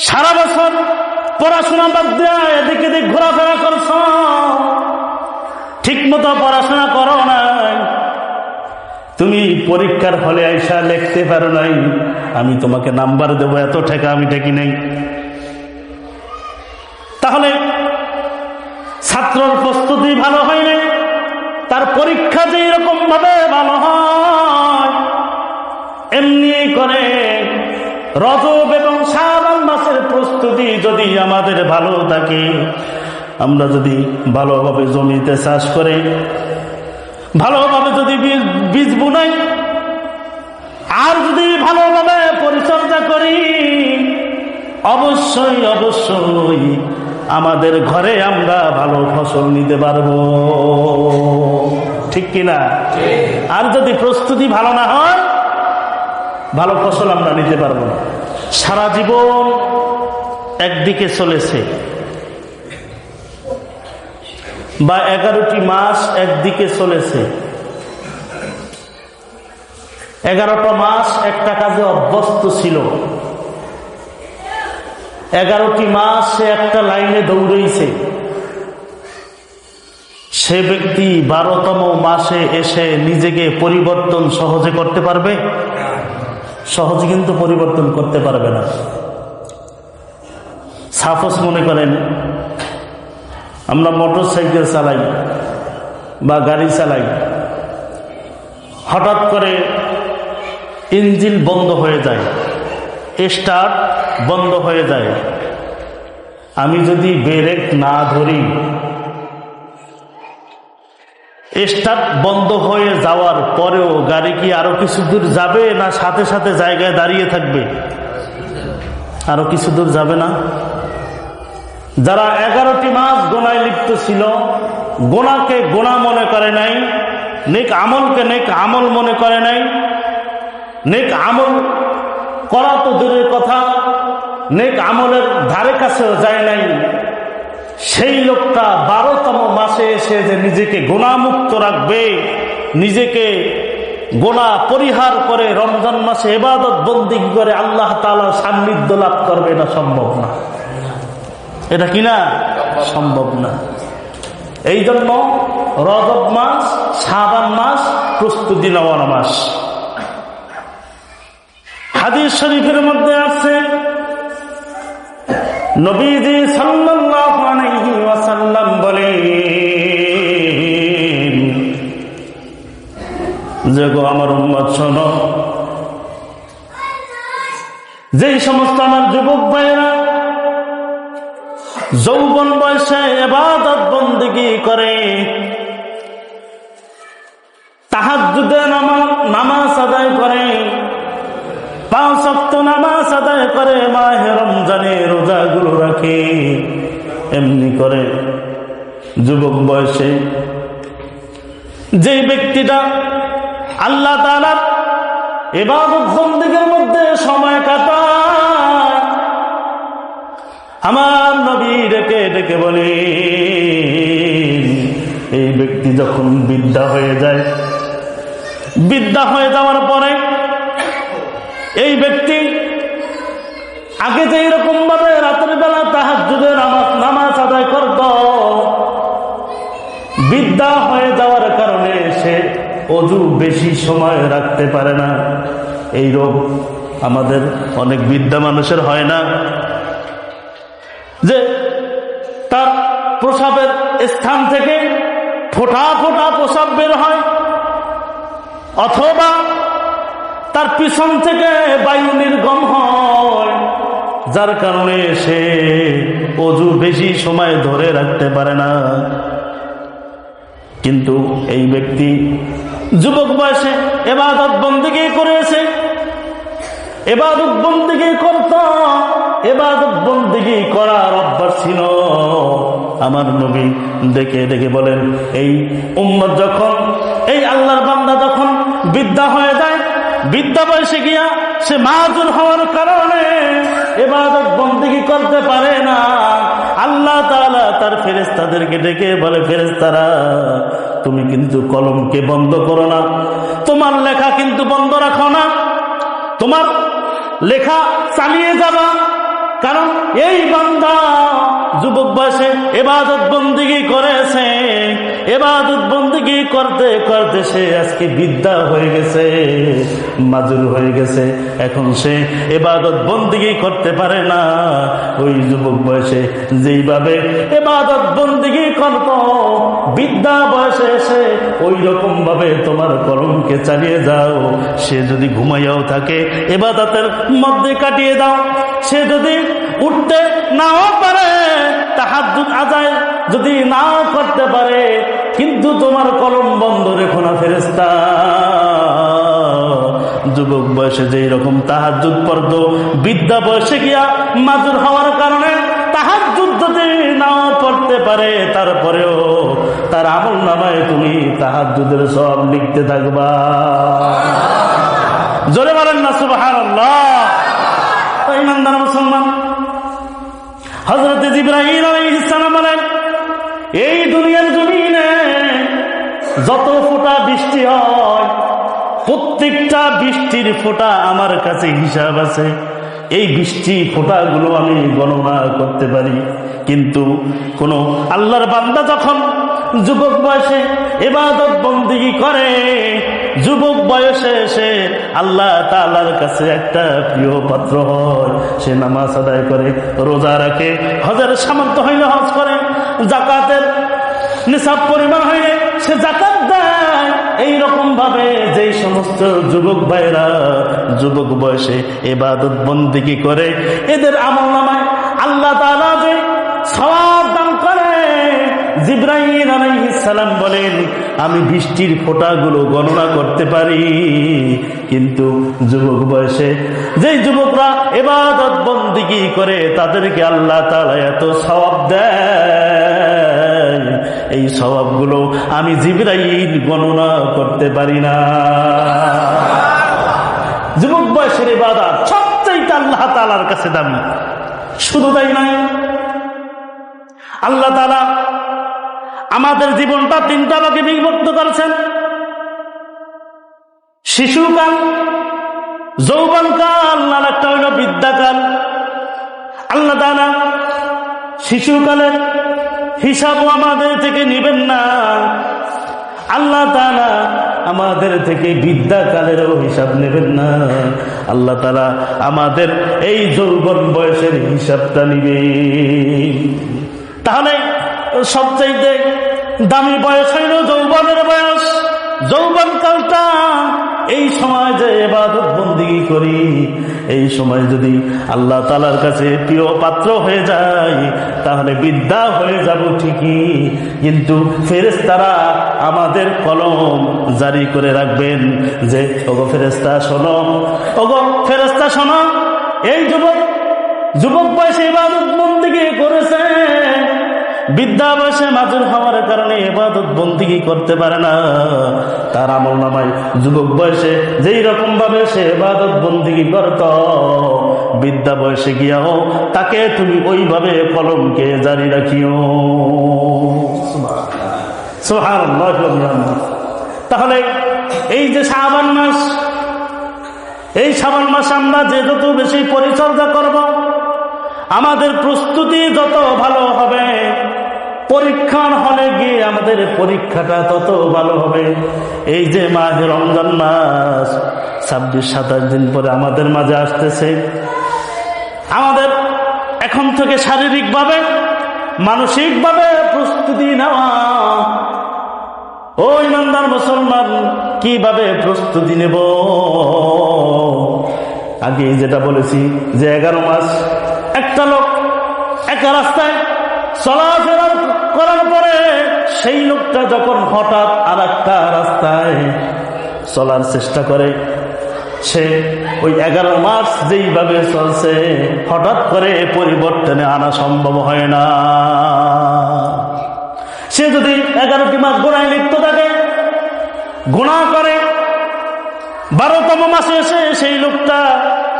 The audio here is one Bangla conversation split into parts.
সারা বছর পড়াশোনা বাদ দিয়ে এদিকে এদিক ঘোরাফেরা করছ, ঠিক মতো পড়াশোনা করো নাই, তুমি পরীক্ষার হলে আইসা লিখতে পারো নাই, আমি তোমাকে নাম্বার দেবো, এত টাকা আমি ঠেকি নেই। তাহলে ছাত্রর প্রস্তুতি ভালো হয় নাই, তার পরীক্ষা যে এরকম ভাবে ভালো হয়, এমনি করে রজব এবং শাবান মাসের প্রস্তুতি যদি আমাদের ভালো থাকে, আমরা যদি ভালোভাবে জমিতে চাষ করে ভালোভাবে যদি বীজ বুনাই আর যদি ভালোভাবে পরিচর্যা করি, অবশ্যই অবশ্যই আমাদের ঘরে আমরা ভালো ফসল নিতে পারবো, ঠিক কিনা? আর যদি প্রস্তুতি ভালো না হয়, ভালো ফসল আমরা নিতে পারবো না। সারা জীবন একদিকে চলেছে, বা 11টি মাস একদিকে চলেছে, 11টা মাস একটা কাজে অভ্যস্ত ছিল, 11টি মাস সে একটা লাইনে দৌড়েছে। সে ব্যক্তি 12তম মাসে এসে নিজেকে পরিবর্তন সহজে করতে পারবে? সহজে কিন্তু পরিবর্তন করতে পারবে না। সাপোজ মনে করেন আমরা মোটর সাইকেল চালাই বা গাড়ি চালাই, হঠাৎ করে ইঞ্জিন বন্ধ হয়ে যায়, স্টার্ট বন্ধ হয়ে যায়। আমি যদি ব্রেক না ধরি, স্টার্ট বন্ধ হয়ে যাওয়ার পরেও গাড়ি কি আরো কিছু দূর যাবে, না সাথে সাথে জায়গায় দাঁড়িয়ে থাকবে? আরো কিছু দূর যাবে না? যারা 11টি মাস গোনায় লিপ্ত ছিল, গোনাকে গোনা মনে করে নাই, নেক আমলকে নেক আমল মনে করে নাই, নেক আমল করা তো দূরের কথা, নেক আমলের ধারে কাছেও যায় নাই, সেই লোকটা 12তম মাসে এসে যে নিজেকে গোনামুক্ত রাখবে, নিজেকে গোনা পরিহার করে রমজান মাসে ইবাদত বন্দেগী করে আল্লাহ তাআলার সান্নিধ্য লাভ করবে, এটা সম্ভব না। এটা কিনা সম্ভব না। এই জন্য রজব মাস, শাবান মাস প্রস্তুতি নেওয়ার মাস। হাদিস শরীফের মধ্যে আছে, নবীজি সাল্লাল্লাহু আলাইহি ওয়াসাল্লাম বলেন যে, গো আমার উম্মত শোনো, যেই সমস্ত আমার যুবক ভাইরা যৌবন বয়সে ইবাদত বন্দেগী করে, তাহাজ্জুদে নামাজ আদায় করে, 5 ওয়াক্ত নামাজ আদায় করে, মাহে রমজানে রোজাগুলো রাখে, এমনি করে যুবক বয়সে যে ব্যক্তিটা আল্লাহ তাআলার ইবাদত বন্দেগীর মধ্যে সময় কাটায়, আমার নবী ডেকে ডেকে বলে, এই ব্যক্তি যখন বৃদ্ধা হয়ে যায়, বৃদ্ধা হয়ে যাওয়ার পরে এই ব্যক্তি আগে যে এরকম ভাবে রাতের বেলা তাহাজ্জুদের নামাজ আদায় করত, বৃদ্ধা হয়ে যাওয়ার কারণে সে অজু বেশি সময় রাখতে পারে না। এই রোগ আমাদের অনেক বৃদ্ধা মানুষের হয় না, যে তার প্রসাবের স্থান থেকে ফোঁটা ফোঁটা প্রসাব বের হয়, অথবা তার পিছন থেকে বায়ু নির্গম হয়, যার কারণে সে অজু বেশি সময় ধরে রাখতে পারে না। কিন্তু এই ব্যক্তি যুবক বয়সে ইবাদত বন্দেগী করেছে, ইবাদত বন্দেগী করত, ইবাদত বন্দেগী করার অভ্যাস ছিল। আমার নবী দেখে দেখে বলেন, এই উম্মত যখন, এই আল্লাহর বান্দা যখন বৃদ্ধা হয়ে যায়, বৃদ্ধা বয়সে গিয়া সে মাযুর হওয়ার কারণে ইবাদত বন্দেগী করতে পারে না, আল্লাহ তাআলা তার ফেরেশতাদেরকে ডেকে বলে, ফেরেশতারা তুমি কিন্তু কলমকে বন্ধ করো না, তোমার লেখা কিন্তু বন্ধ রাখো না, তোমার লেখা চালিয়ে যাবা, কারণ এই বান্দা যুবক বয়সে ইবাদত বন্দেগী করেছে, ইবাদত বন্দেগী করতে করতে সে আজকে বিদ্যা হয়ে গেছে, মাজুর হয়ে গেছে, এখন সে ইবাদত বন্দেগী করতে পারে না। ওই যুবক বয়সে যেইভাবে ইবাদত বন্দেগী করত, বিদ্যা বয়সে এসে ওই রকম ভাবে তোমার কলমকে চালিয়ে যাও। সে যদি ঘুমাইয়াও থাকে ইবাদতের মধ্যে কাটিয়ে দাও। সে যদি উঠতে নাও পারে, তাহাজ্জুদ আদায় যদি নাও করতে পারে, কিন্তু তোমার কলম বন্ধ রেখো না ফেরেশতা। যুবক বয়সে যেই রকম তাহাজ্জুদ পড়তো, বিদ্যা বয়সে গিয়া মাজুর হওয়ার কারণে তাহাজ্জুদ যদি নাও পড়তে পারে, তারপরেও তার আমল নামায় তুমি তাহাজ্জুদের সওয়াব লিখতে থাকবা। জোরে বলেন না সুবহানাল্লাহ। ইমানদার মুসলমান, হযরত জিবরাইল আলাইহিস সালাম বলেন, এই দুনিয়ার জমিনে যত ফোঁটা বৃষ্টি হয়, প্রত্যেকটা বৃষ্টির ফোঁটা আমার কাছে হিসাব আছে। এই বৃষ্টি ফোঁটাগুলো আমি গণনা করতে পারি। কিন্তু কোন আল্লাহর বান্দা যখন যুবক বয়সে ইবাদত বন্দেগী করে, যুবক বয়সে এসে আল্লাহ তাআলার কাছে একটা প্রিয় পাত্র হয়। সে নামাজ আদায় করে, রোজা রাখে, হজের সামর্থ্য হইলে হজ করে, যাকাতের নিসাব পরিমাণ হইলে সে যাকাত দেয়। এইরকম ভাবে যেই সমস্ত যুবক ভাইরা যুবক বয়সে ইবাদত বন্দেগী করে, এদের আমলনামায় আল্লাহ তাআলা যে সওয়াব দান করে, জিবরাইল আলাইহিস সালাম বলেন, আমি বৃষ্টির ফোঁটাগুলো গণনা করতে পারি। কিন্তু যুবক বয়সে যেই যুবকরা ইবাদত বন্দেগী করে, তাদেরকে আল্লাহ তাআলা এত সওয়াব দেয়, এই সওয়াবগুলো আমি জিবরাইল গণনা করতে পারি না। যুবক বয়সের ইবাদত সবচেয়ে আল্লাহ তাআলার কাছে দামি। শুধু তাই নয়, আল্লাহ তাআলা আমাদের জীবনটা তিনটা ভাগে বিভক্ত করেছেন: শিশুকাল, যৌবনকাল, আর একটা হইল বৃদ্ধাকাল। আল্লাহ তাআলা শিশুকালের হিসাবও আমাদের থেকে নিবেন না, আল্লাহ তাআলা আমাদের থেকে বৃদ্ধাকালেরও হিসাব নেবেন না। আল্লাহ তাআলা আমাদের এই যৌবন বয়সের হিসাবটা নিবে। তাহলে সবচাইতে দামি বয়স হইল যৌবনের বয়স। যৌবনকালটা, এই সময় যে ইবাদত বন্দেগী করি, এই সময় যদি আল্লাহ তাআলার কাছে প্রিয় পাত্র হয়ে যায়, তাহলে বিদ্যা হয়ে যাব ঠিকই, কিন্তু ফেরেশতারা আমাদের কলম জারি করে রাখবেন যে, ওগো ফেরেশতা শোনো, ওগো ফেরেশতা শোনো, এই যুবক বয়সে ইবাদত বন্দেগী করেছে, বিদ্যা বয়সে মাজুর হওয়ার কারণে ইবাদত বন্দেগী করতে পারে না। তার আমলনামায় যুবক বয়সে যেই রকম ভাবে সে ইবাদত বন্দেগী করত, বিদ্যা বয়সে গিয়াও তাকে তুমি ওইভাবে কলমকে জারি রাখিও। সুবহানাল্লাহ। তাহলে এই যে শাবান মাস, এই শাবান মাস আমরা যে যত বেশি পরিচর্যা করব, আমাদের প্রস্তুতি যত ভালো হবে, পরীক্ষার হলে গিয়ে আমাদের পরীক্ষাটা তত ভালো হবে। এই যে মাহে রমজান মাস 26-27 দিন পরে আমাদের মাঝে আসতেছে, আমাদের এখন থেকে শারীরিকভাবে মানসিকভাবে প্রস্তুতি নেওয়া। ও ইমানদার মুসলমান, কিভাবে প্রস্তুতি নেব? আগে যেটা বলেছি যে 11 মাস একটা লোক একা রাস্তায় চলাফেরা করার পরে, সেই লোকটা যখন হঠাৎ আর একটা রাস্তায় চলার চেষ্টা করে, সে ওই 11 মাস যেইভাবে চলছে, হঠাৎ করে পরিবর্তনে আনা সম্ভব হয় না। সে যদি 11টি মাস গুনাহে লিপ্ত থাকে, গুনাহ করে, 12তম মাসে এসে সেই লোকটা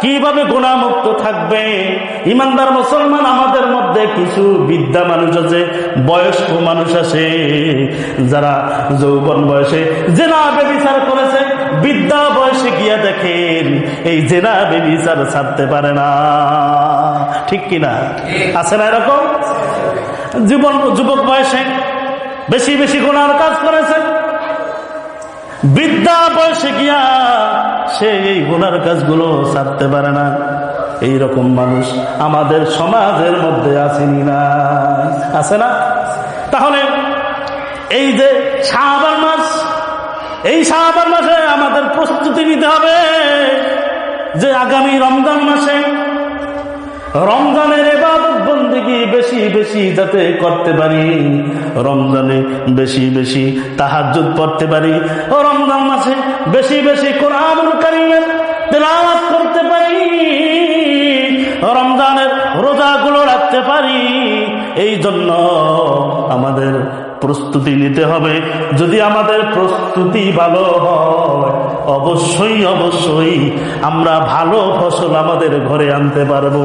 কিভাবে গুনাহমুক্ত থাকবে? ইমানদার মুসলমান, আমাদের মধ্যে কিছু বৃদ্ধা মানুষ আছে, বয়স্ক মানুষ আছে, যারা যৌবন বয়সে জেনা ব্যভিচার করেছে, বৃদ্ধা বয়সে গিয়া দেখেন এই জেনা ব্যভিচার ছাড়তে পারে না। ঠিক কিনা? আছে না এরকম? যুবক বয়সে বেশি বেশি গুনার কাজ করেছে, বৃদ্ধা বয়সে গিয়া সে এই গুনার কাজগুলো ছাড়তে পারে না। এইরকম মানুষ আমাদের সমাজের মধ্যে আসেনি না? আছে না? তাহলে এই যে শাবান মাস, এই শাবান মাসে আমাদের প্রস্তুতি নিতে হবে যে আগামী রমজান মাসে রমজানের ইবাদত বন্দেগী বেশি বেশি যাতে করতে পারি, রমজানে বেশি বেশি তাহাজ্জুদ পড়তে পারি, ও রমজান মাসে বেশি বেশি কোরআনুল কারীমের তিলাওয়াত করতে পারি, রমজানের রোজাগুলো রাখতে পারি। এই জন্য আমাদের প্রস্তুতি নিতে হবে। যদি আমাদের প্রস্তুতি ভালো হয়, অবশ্যই অবশ্যই আমরা ভালো ফসল আমাদের ঘরে আনতে পারবো।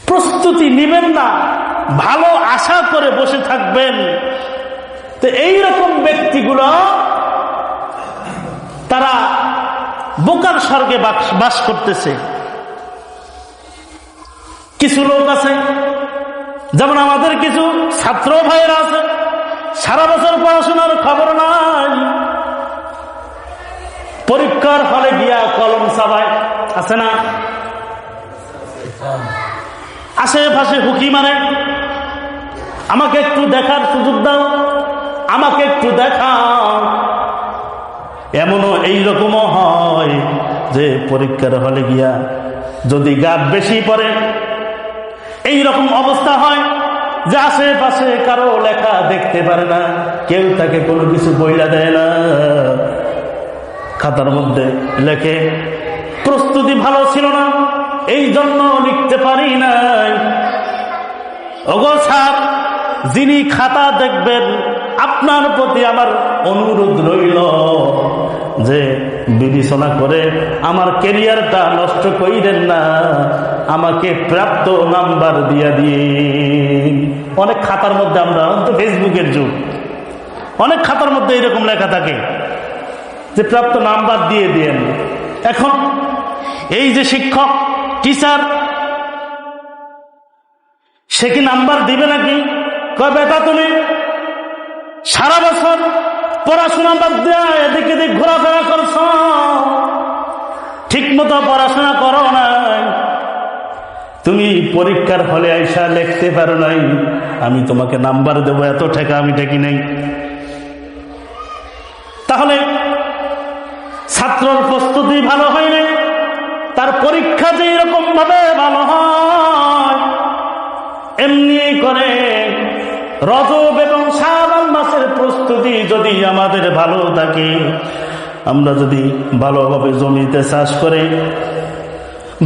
প্রস্তুতি নেবেন না, ভালো আশা করে বসে থাকবেন। তো এইরকম ব্যক্তিগুলো তারা বোকার স্বর্গে বাস করতেছে। কিছু লোক আছে, যেমন আমাদের কিছু ছাত্র ভাইয়েরা আছে, সারা বছর পড়াশোনার খবর নাই, পরীক্ষার হলে গিয়া কলম চাবায়। আছে না? আশেপাশে হুকি মারে, আমাকে একটু দেখার সুযোগ দাও, আমাকে একটু দেখাও। এমনও এইরকমও হয় যে পরীক্ষার হলে গিয়া যদি গাব বেশি পড়ে, এইরকম অবস্থা হয় যে আশেপাশে কারো লেখা দেখতে পারে না, কেউ তাকে কোনো কিছু বইলা দেয় না, খাতার মধ্যে লেখে প্রস্তুতি ভালো ছিল না, এই জন্য লিখতে পারি নাই। ওগো স্যার, যিনি খাতা দেখবেন, আপনার প্রতি আমার অনুরোধ রইল যে বিবেচনা করে আমার ক্যারিয়ারটা নষ্ট করিলেন না, আমাকে প্রাপ্ত নাম্বার দিয়ে দিন। অনেক খাতার মধ্যে, আমরা তো ফেসবুকের যুগ, অনেক খাতার মধ্যে এরকম লেখা থাকে যে প্রাপ্ত নাম্বার দিয়ে দিন। এখন এই যে শিক্ষক, টিচার, সে কি নাম্বার দিবে নাকি? কয় বেটা তুমি সারা বছর পড়াশোনা বাদ দেয়া এদিকে এদিক ঘোরাফেরা করছ, ঠিক মতো পড়াশোনা করো নাই, তুমি পরীক্ষার হলে আইসা লিখতে পারো নাই, আমি তোমাকে নাম্বার দেবো, এত ঠেকা আমি ঠেকি নাই। তাহলে ছাত্রর প্রস্তুতি ভালো হয় না, তার পরীক্ষা যে এরকম ভাবে ভালো হয়, এমনি করে রজব এবং শাবান মাসের প্রস্তুতি যদি আমাদের ভালো থাকে, আমরা যদি ভালোভাবে জমিতে চাষ করে,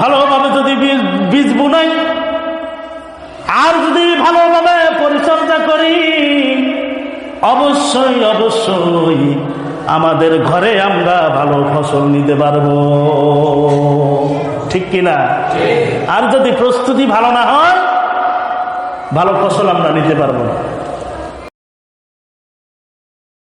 ভালোভাবে যদি বীজ বুনাই, আর যদি ভালোভাবে পরিচর্যা করি, অবশ্যই অবশ্যই আমাদের ঘরে আমরা ভালো ফসল নিতে পারবো। ঠিক কিনা? আর যদি প্রস্তুতি ভালো না হয়, ভালো ফসল আমরা নিতে পারবো না।